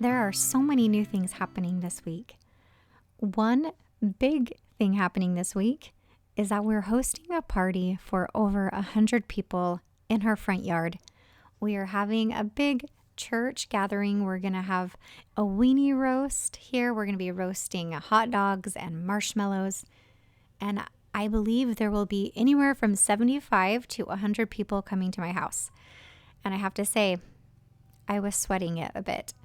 There are so many new things happening this week. One big thing happening this week is that we're hosting a party for over 100 people in our front yard. We are having a big church gathering. We're going to have a weenie roast here. We're going to be roasting hot dogs and marshmallows. And I believe there will be anywhere from 75 to 100 people coming to my house. And I have to say, I was sweating it a bit,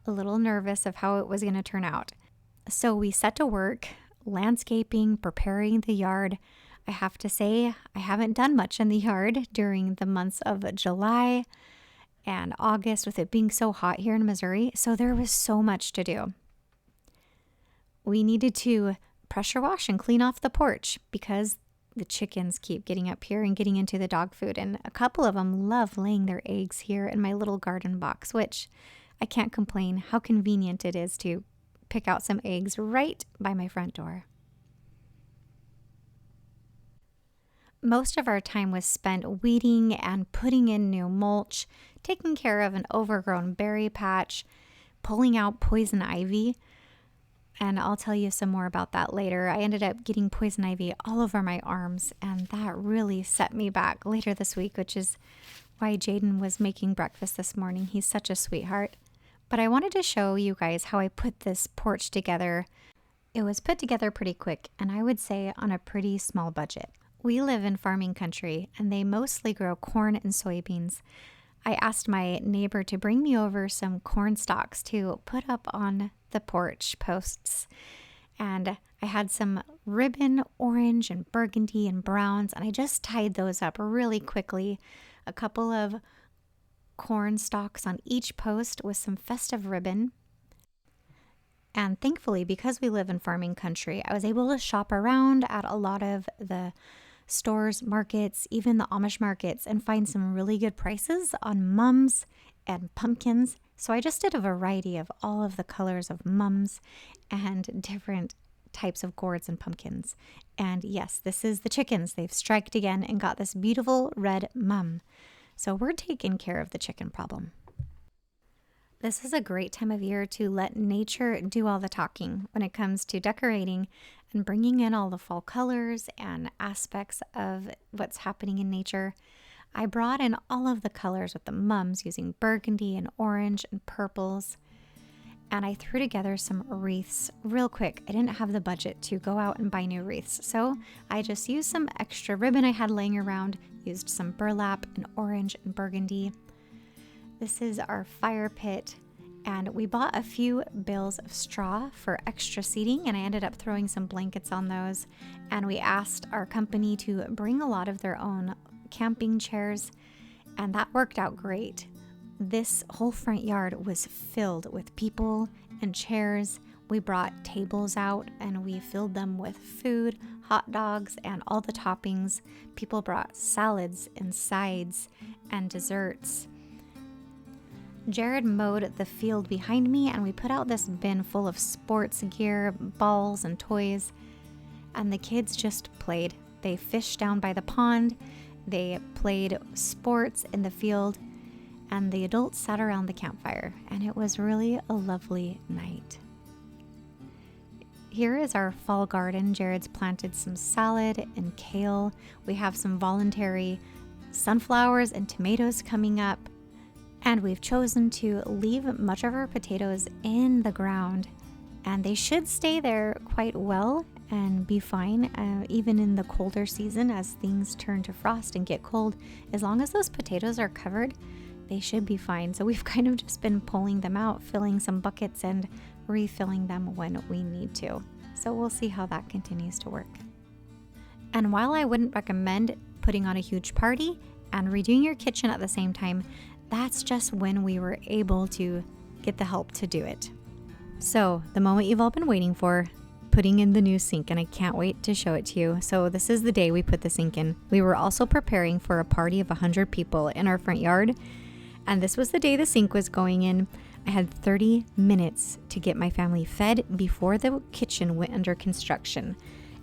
a little nervous of how it was going to turn out. So we set to work, landscaping, preparing the yard. I have to say, I haven't done much in the yard during the months of July and August with it being so hot here in Missouri. So there was so much to do. We needed to pressure wash and clean off the porch because the chickens keep getting up here and getting into the dog food. And a couple of them love laying their eggs here in my little garden box, which I can't complain how convenient it is to pick out some eggs right by my front door. Most of our time was spent weeding and putting in new mulch, taking care of an overgrown berry patch, pulling out poison ivy. And I'll tell you some more about that later. I ended up getting poison ivy all over my arms, and that really set me back later this week, which is why Jaden was making breakfast this morning. He's such a sweetheart. But I wanted to show you guys how I put this porch together. It was put together pretty quick, and I would say on a pretty small budget. We live in farming country, and they mostly grow corn and soybeans. I asked my neighbor to bring me over some corn stalks to put up on the porch posts. And I had some ribbon, orange and burgundy and browns, and I just tied those up really quickly. A couple of corn stalks on each post with some festive ribbon. And thankfully, because we live in farming country, I was able to shop around at a lot of the stores, markets, even the Amish markets, and find some really good prices on mums and pumpkins. So I just did a variety of all of the colors of mums and different types of gourds and pumpkins. And yes, this is the chickens. They've striked again and got this beautiful red mum. So we're taking care of the chicken problem. This is a great time of year to let nature do all the talking when it comes to decorating and bringing in all the fall colors and aspects of what's happening in nature. I brought in all of the colors with the mums using burgundy and orange and purples. And I threw together some wreaths real quick. I didn't have the budget to go out and buy new wreaths. So I just used some extra ribbon I had laying around, used some burlap and orange and burgundy. This is our fire pit. And we bought a few bales of straw for extra seating, and I ended up throwing some blankets on those. And we asked our company to bring a lot of their own camping chairs, and that worked out great. This whole front yard was filled with people and chairs. We brought tables out and we filled them with food, hot dogs, and all the toppings. People brought salads and sides and desserts. Jared mowed the field behind me, and we put out this bin full of sports gear, balls, and toys. And the kids just played. They fished down by the pond. They played sports in the field. And the adults sat around the campfire. And it was really a lovely night. Here is our fall garden. Jared's planted some salad and kale. We have some voluntary sunflowers and tomatoes coming up. And we've chosen to leave much of our potatoes in the ground, and they should stay there quite well and be fine, even in the colder season as things turn to frost and get cold. As long as those potatoes are covered, they should be fine. So we've kind of just been pulling them out, filling some buckets and refilling them when we need to. So we'll see how that continues to work. And while I wouldn't recommend putting on a huge party and redoing your kitchen at the same time, that's just when we were able to get the help to do it. So the moment you've all been waiting for, putting in the new sink, and I can't wait to show it to you. So this is the day we put the sink in. We were also preparing for a party of 100 people in our front yard, and this was the day the sink was going in. I had 30 minutes to get my family fed before the kitchen went under construction.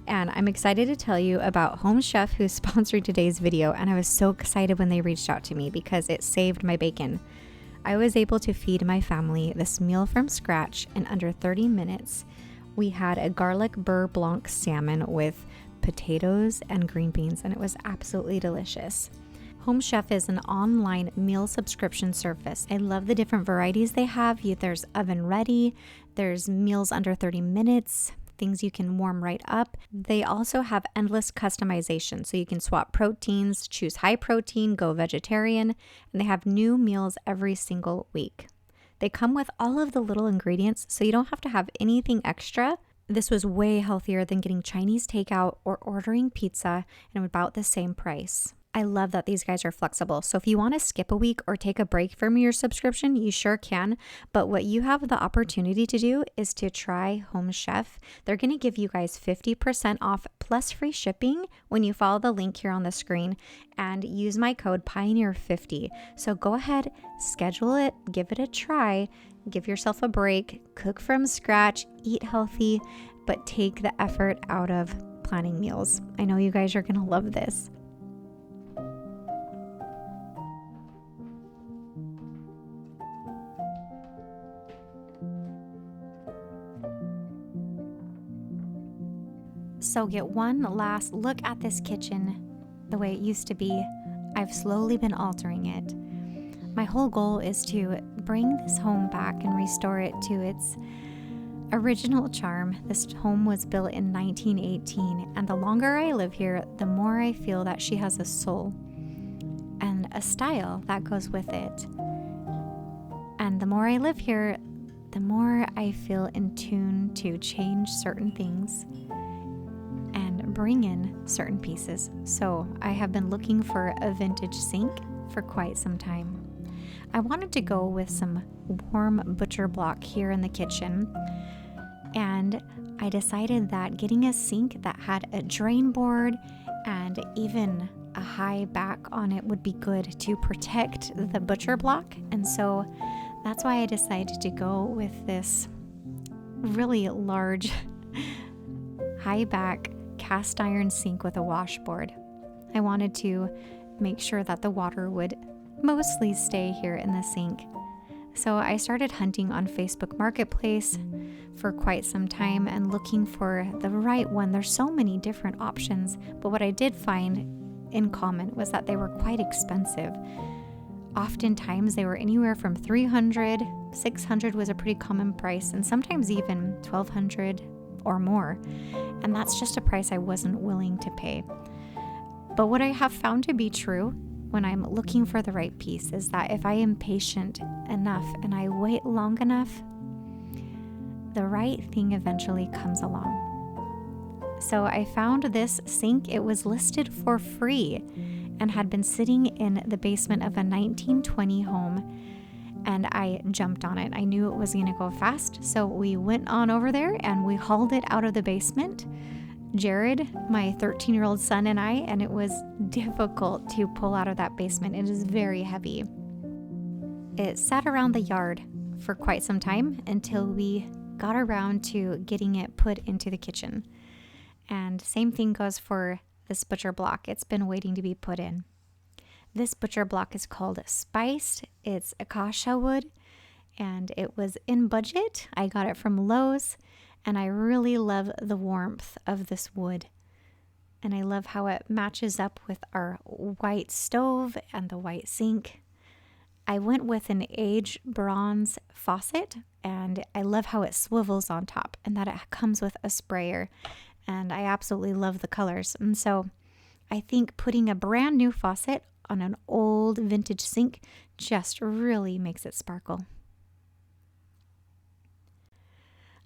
And I'm excited to tell you about Home Chef, who's sponsoring today's video. And I was so excited when they reached out to me because it saved my bacon. I was able to feed my family this meal from scratch in under 30 minutes. We had a garlic beurre blanc salmon with potatoes and green beans, and it was absolutely delicious. Home Chef is an online meal subscription service. I love the different varieties they have. There's oven ready, there's meals under 30 minutes, things you can warm right up. They also have endless customization, so you can swap proteins, choose high protein, go vegetarian, and they have new meals every single week. They come with all of the little ingredients, so you don't have to have anything extra. This was way healthier than getting Chinese takeout or ordering pizza, and about the same price. I love that these guys are flexible. So if you want to skip a week or take a break from your subscription, you sure can. But what you have the opportunity to do is to try Home Chef. They're going to give you guys 50% off plus free shipping when you follow the link here on the screen and use my code Pioneer50. So go ahead, schedule it, give it a try, give yourself a break, cook from scratch, eat healthy, but take the effort out of planning meals. I know you guys are going to love this. So get one last look at this kitchen the way it used to be. I've slowly been altering it. My whole goal is to bring this home back and restore it to its original charm. This home was built in 1918, and the longer I live here, the more I feel that she has a soul and a style that goes with it. And the more I live here, the more I feel in tune to change certain things and bring in certain pieces. So I have been looking for a vintage sink for quite some time. I wanted to go with some warm butcher block here in the kitchen, and I decided that getting a sink that had a drain board and even a high back on it would be good to protect the butcher block. And so that's why I decided to go with this really large high back cast iron sink with a washboard. I wanted to make sure that the water would mostly stay here in the sink. So I started hunting on Facebook Marketplace for quite some time and looking for the right one. There's so many different options, but what I did find in common was that they were quite expensive. Oftentimes they were anywhere from $300, $600 was a pretty common price, and sometimes even $1,200 or more. And that's just a price I wasn't willing to pay. But what I have found to be true when I'm looking for the right piece is that if I am patient enough and I wait long enough, the right thing eventually comes along. So I found this sink. It was listed for free and had been sitting in the basement of a 1920 home, and I jumped on it. I knew it was going to go fast, so we went on over there and we hauled it out of the basement. Jared, my 13-year-old son, and I, and it was difficult to pull out of that basement. It is very heavy. It sat around the yard for quite some time until we got around to getting it put into the kitchen. And same thing goes for this butcher block. It's been waiting to be put in. This butcher block is called Spiced. It's acacia wood, and it was in budget. I got it from Lowe's, and I really love the warmth of this wood. And I love how it matches up with our white stove and the white sink. I went with an aged bronze faucet, and I love how it swivels on top and that it comes with a sprayer. And I absolutely love the colors. And so I think putting a brand new faucet on an old vintage sink just really makes it sparkle.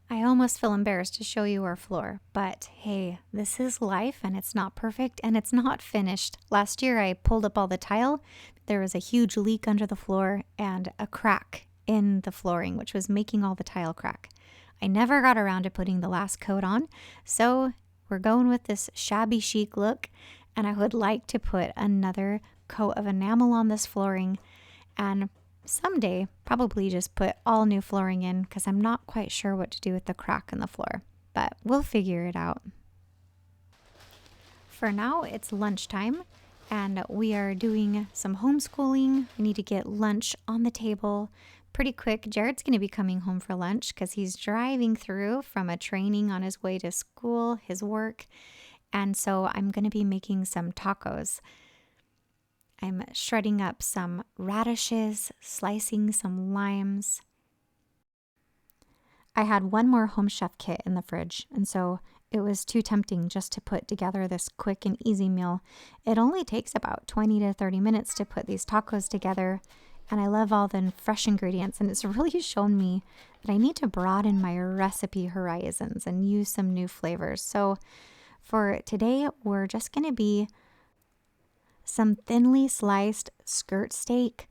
I almost feel embarrassed to show you our floor, but hey, this is life and it's not perfect and it's not finished. Last year I pulled up all the tile. There was a huge leak under the floor and a crack in the flooring, which was making all the tile crack. I never got around to putting the last coat on, so we're going with this shabby chic look, and I would like to put another coat of enamel on this flooring and someday probably just put all new flooring in because I'm not quite sure what to do with the crack in the floor, but we'll figure it out. For now, it's lunchtime and we are doing some homeschooling. We need to get lunch on the table pretty quick. Jared's going to be coming home for lunch because he's driving through from a training on his way to school, his work. And so I'm going to be making some tacos. I'm shredding up some radishes, slicing some limes. I had one more Home Chef kit in the fridge, and so it was too tempting just to put together this quick and easy meal. It only takes about 20 to 30 minutes to put these tacos together, and I love all the fresh ingredients, and it's really shown me that I need to broaden my recipe horizons and use some new flavors. So for today, we're just going to be some thinly sliced skirt steak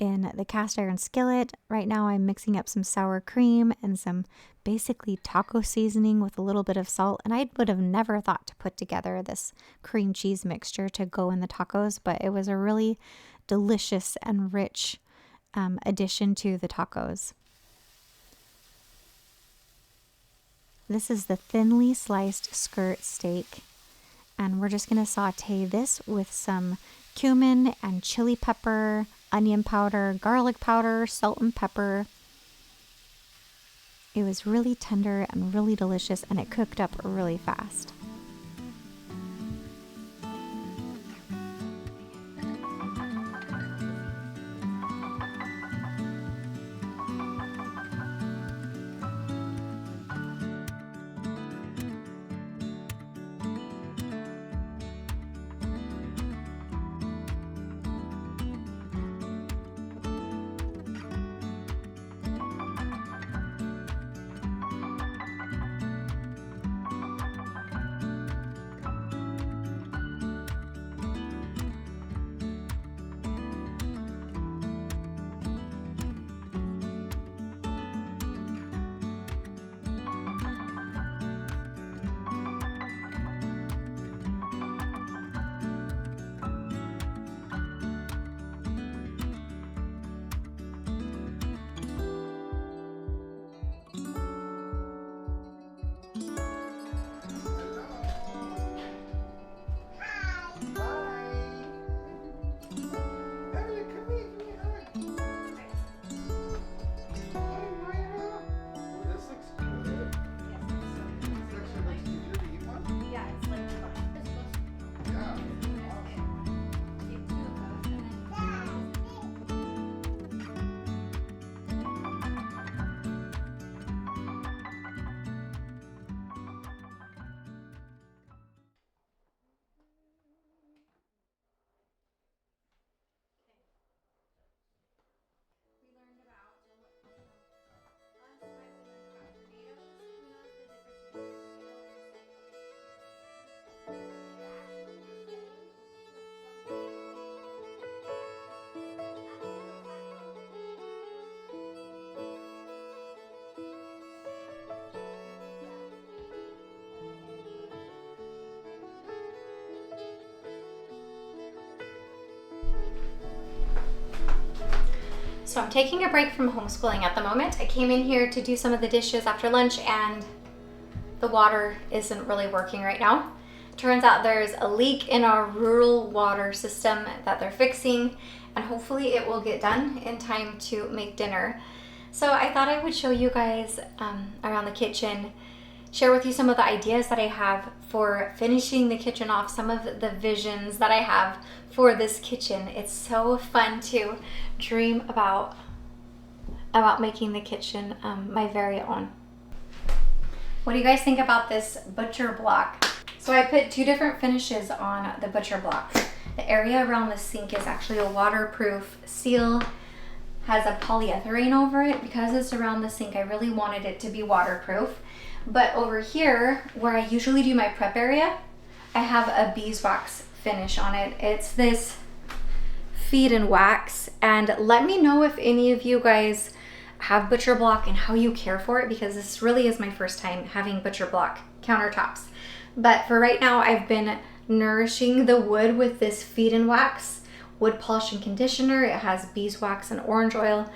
in the cast iron skillet. Right now I'm mixing up some sour cream and some basically taco seasoning with a little bit of salt. And I would have never thought to put together this cream cheese mixture to go in the tacos, but it was a really delicious and rich addition to the tacos. This is the thinly sliced skirt steak. And we're just going to saute this with some cumin and chili pepper, onion powder, garlic powder, salt and pepper. It was really tender and really delicious, and it cooked up really fast. So I'm taking a break from homeschooling at the moment. I came in here to do some of the dishes after lunch, and the water isn't really working right now. Turns out there's a leak in our rural water system that they're fixing, and hopefully it will get done in time to make dinner. So I thought I would show you guys around the kitchen, share with you some of the ideas that I have for finishing the kitchen off, some of the visions that I have for this kitchen. It's so fun to dream about making the kitchen my very own. What do you guys think about this butcher block? So I put two different finishes on the butcher block. The area around the sink is actually a waterproof seal, has a polyethylene over it. Because it's around the sink, I really wanted it to be waterproof. But over here, where I usually do my prep area, I have a beeswax finish on it. It's this feed and wax, and let me know if any of you guys have butcher block and how you care for it, because this really is my first time having butcher block countertops. But for right now, I've been nourishing the wood with this feed and wax wood polish and conditioner. It has beeswax and orange oil.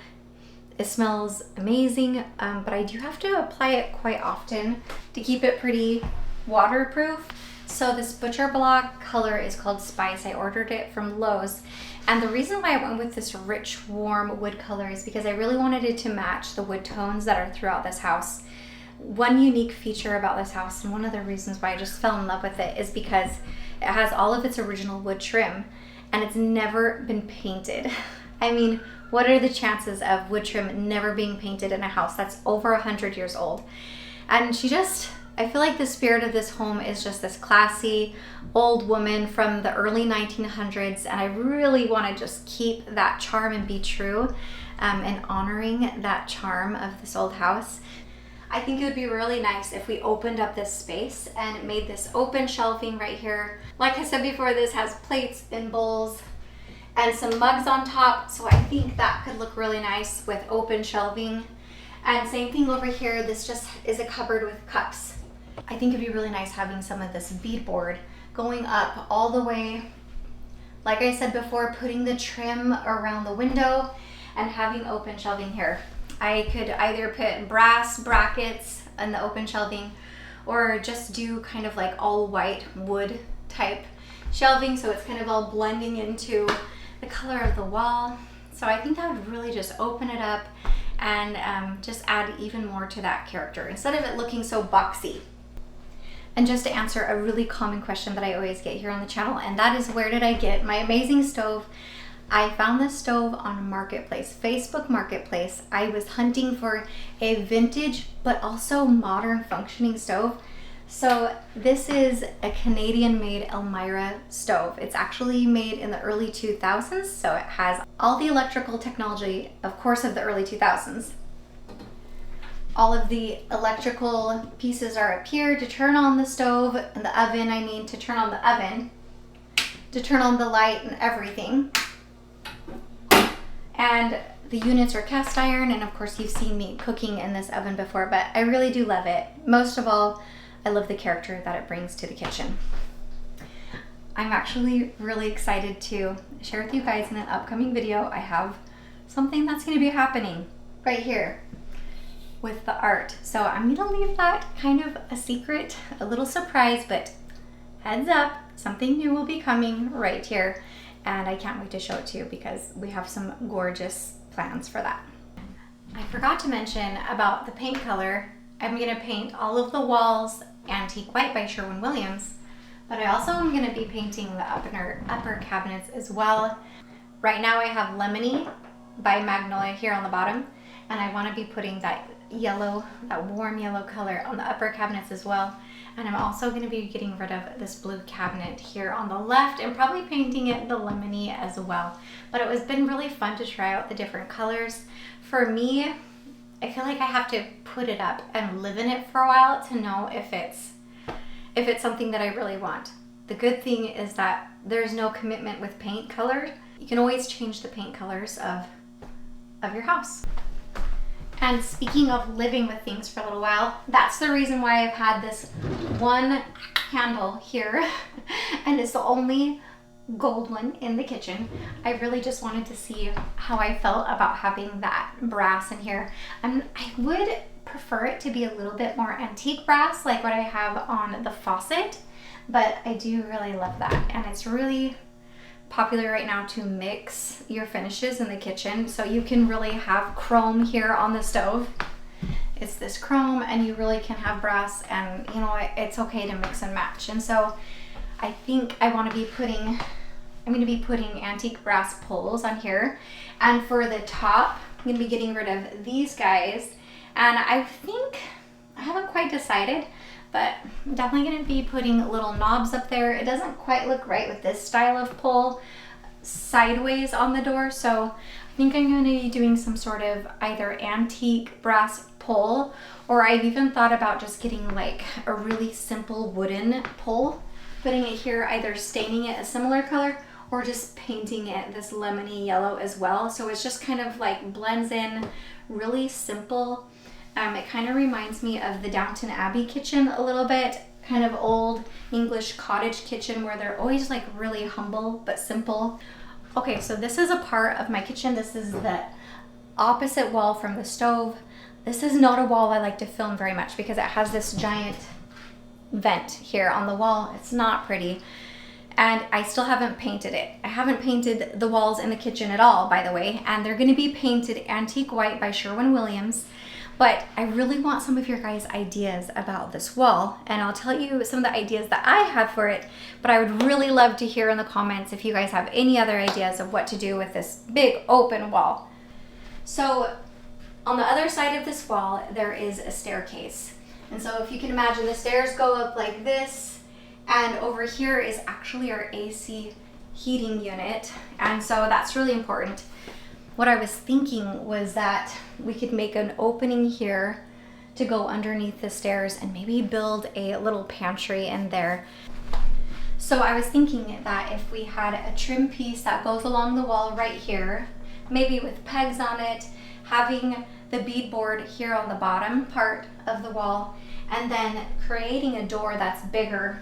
It smells amazing, but I do have to apply it quite often to keep it pretty waterproof. So this butcher block color is called Spice. I ordered it from Lowe's. And the reason why I went with this rich, warm wood color is because I really wanted it to match the wood tones that are throughout this house. One unique feature about this house, and one of the reasons why I just fell in love with it, is because it has all of its original wood trim and it's never been painted. I mean, what are the chances of wood trim never being painted in a house that's over 100 years old? And I feel like the spirit of this home is just this classy old woman from the early 1900s, and I really want to just keep that charm and be true and honoring that charm of this old house. I think it would be really nice if we opened up this space and made this open shelving right here. Like I said before, this has plates and bowls and some mugs on top, so I think that could look really nice with open shelving. And same thing over here, this just is a cupboard with cups. I think it'd be really nice having some of this beadboard going up all the way. Like I said before, putting the trim around the window and having open shelving here. I could either put brass brackets in the open shelving or just do kind of like all white wood type shelving, so it's kind of all blending into the color of the wall. So I think that would really just open it up and just add even more to that character instead of it looking so boxy. And just to answer a really common question that I always get here on the channel, and that is, where did I get my amazing stove? I found this stove on Marketplace, Facebook Marketplace. I was hunting for a vintage but also modern functioning stove. So this is a Canadian-made Elmira stove. It's actually made in the early 2000s, so it has all the electrical technology, of course, of the early 2000s. All of the electrical pieces are up here to turn on the stove, and the oven, to turn on the oven, to turn on the light and everything. And the units are cast iron, and of course you've seen me cooking in this oven before, but I really do love it. Most of all, I love the character that it brings to the kitchen. I'm actually really excited to share with you guys in an upcoming video. I have something that's going to be happening right here with the art. So I'm going to leave that kind of a secret, a little surprise, but heads up, something new will be coming right here. And I can't wait to show it to you because we have some gorgeous plans for that. I forgot to mention about the paint color. I'm going to paint all of the walls antique white by Sherwin-Williams, but I also am going to be painting the upper cabinets as well. Right now I have Lemony by Magnolia here on the bottom, and I want to be putting that yellow, that warm yellow color on the upper cabinets as well. And I'm also going to be getting rid of this blue cabinet here on the left and probably painting it the lemony as well. But it has been really fun to try out the different colors. For me, I feel like I have to put it up and live in it for a while to know if it's something that I really want. The good thing is that there's no commitment with paint color. You can always change the paint colors of your house. And speaking of living with things for a little while, that's the reason why I've had this one candle here, and it's the only gold one in the kitchen. I really just wanted to see how I felt about having that brass in here. I would prefer it to be a little bit more antique brass, like what I have on the faucet, but I do really love that. And it's really popular right now to mix your finishes in the kitchen, so you can really have chrome here on the stove. It's this chrome, and you really can have brass, and you know, it's okay to mix and match. And so I think I'm going to be putting antique brass pulls on here, and for the top I'm going to be getting rid of these guys, and I think I haven't quite decided, but I'm definitely going to be putting little knobs up there. It doesn't quite look right with this style of pull sideways on the door, so I think I'm going to be doing some sort of either antique brass pull, or I've even thought about just getting like a really simple wooden pull, putting it here, either staining it a similar color or just painting it this lemony yellow as well, so it's just kind of like blends in, really simple. It kind of reminds me of the Downton Abbey kitchen a little bit, kind of old English cottage kitchen where they're always like really humble but simple. Okay, so this is a part of my kitchen. This is the opposite wall from the stove. This is not a wall I like to film very much because it has this giant vent here on the wall. It's not pretty. And I still haven't painted it. I haven't painted the walls in the kitchen at all, by the way, and they're gonna be painted antique white by Sherwin-Williams. But I really want some of your guys' ideas about this wall, and I'll tell you some of the ideas that I have for it, but I would really love to hear in the comments if you guys have any other ideas of what to do with this big open wall. So on the other side of this wall, there is a staircase. And so if you can imagine, the stairs go up like this, and over here is actually our AC heating unit. And so that's really important. What I was thinking was that we could make an opening here to go underneath the stairs and maybe build a little pantry in there. So I was thinking that if we had a trim piece that goes along the wall right here, maybe with pegs on it, having the beadboard here on the bottom part of the wall, and then creating a door that's bigger.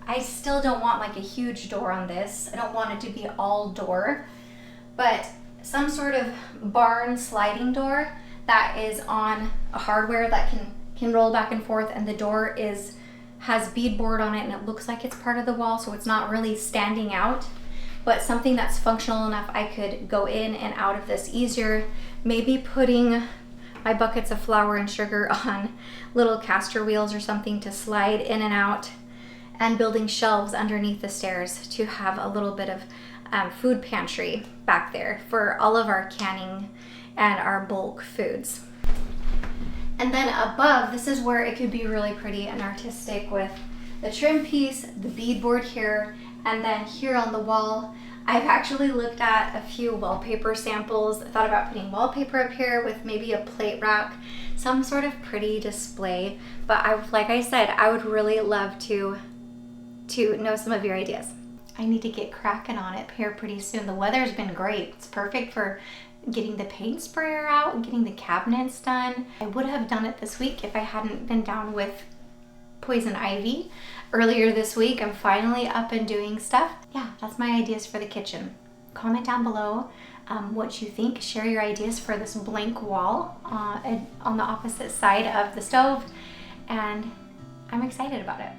I still don't want like a huge door on this. I don't want it to be all door, but some sort of barn sliding door that is on a hardware that can roll back and forth, and the door has beadboard on it and it looks like it's part of the wall, so it's not really standing out, but something that's functional enough I could go in and out of this easier. Maybe putting my buckets of flour and sugar on little caster wheels or something to slide in and out, and building shelves underneath the stairs to have a little bit of food pantry back there for all of our canning and our bulk foods. And then above, this is where it could be really pretty and artistic with the trim piece, the beadboard here, and then here on the wall, I've actually looked at a few wallpaper samples. I thought about putting wallpaper up here with maybe a plate rack, some sort of pretty display. But like I said, I would really love to know some of your ideas. I need to get cracking on it here pretty soon. The weather's been great. It's perfect for getting the paint sprayer out and getting the cabinets done. I would have done it this week if I hadn't been down with poison ivy earlier this week. I'm finally up and doing stuff. Yeah, that's my ideas for the kitchen. Comment down below what you think. Share your ideas for this blank wall on the opposite side of the stove, and I'm excited about it.